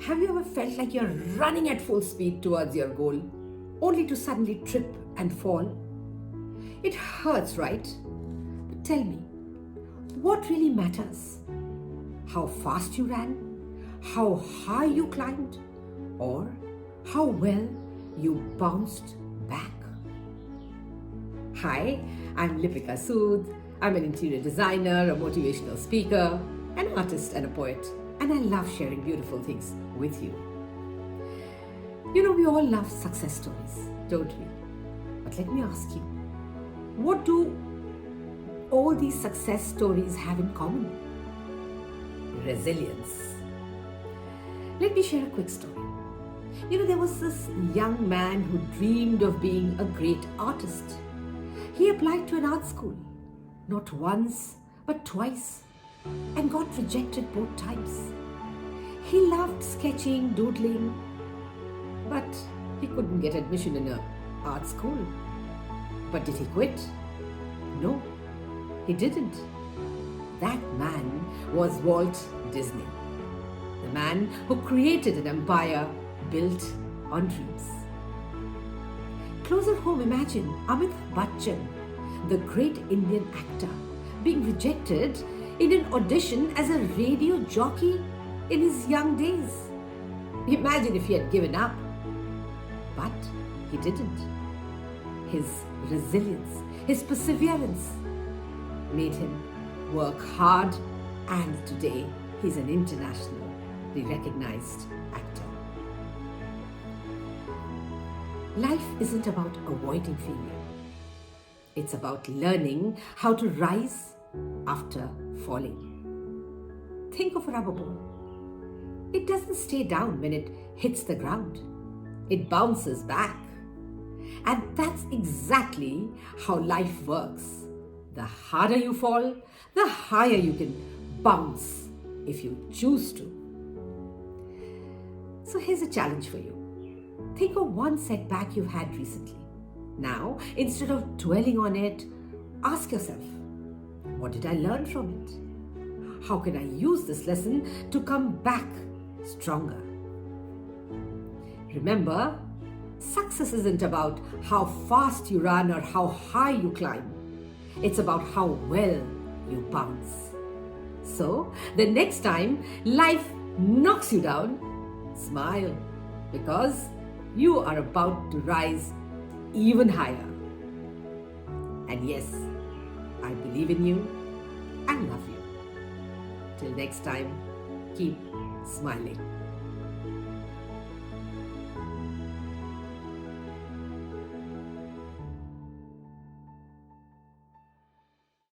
Have you ever felt like you're running at full speed towards your goal, only to suddenly trip and fall? It hurts, right? But tell me, what really matters? How fast you ran? How high you climbed? Or how well you bounced back? Hi, I'm Lipika Sud. I'm an interior designer, a motivational speaker, an artist and a poet, and I love sharing beautiful things with you. You know, we all love success stories, don't we? But let me ask you, what do all these success stories have in common? Resilience. Let me share a quick story. You know, there was this young man who dreamed of being a great artist. He applied to an art school, not once, but twice, and got rejected both times. He loved sketching, doodling, but he couldn't get admission in an art school. But did he quit? No, he didn't. That man was Walt Disney, the man who created an empire built on dreams. Closer home, imagine Amitabh Bachchan, the great Indian actor, being rejected in an audition as a radio jockey in his young days. Imagine if he had given up. But he didn't. His resilience, his perseverance made him work hard, and today he's an internationally recognized actor. Life isn't about avoiding failure. It's about learning how to rise after falling. Think of a rubber ball. It doesn't stay down when it hits the ground. It bounces back. And that's exactly how life works. The harder you fall, the higher you can bounce if you choose to. So here's a challenge for you. Think of one setback you've had recently. Now, instead of dwelling on it, ask yourself, what did I learn from it? How can I use this lesson to come back stronger? Remember, success isn't about how fast you run or how high you climb. It's about how well you bounce. So, the next time life knocks you down, smile, because you are about to rise even higher. And yes, I believe in you and love you. Till next time, keep smiling.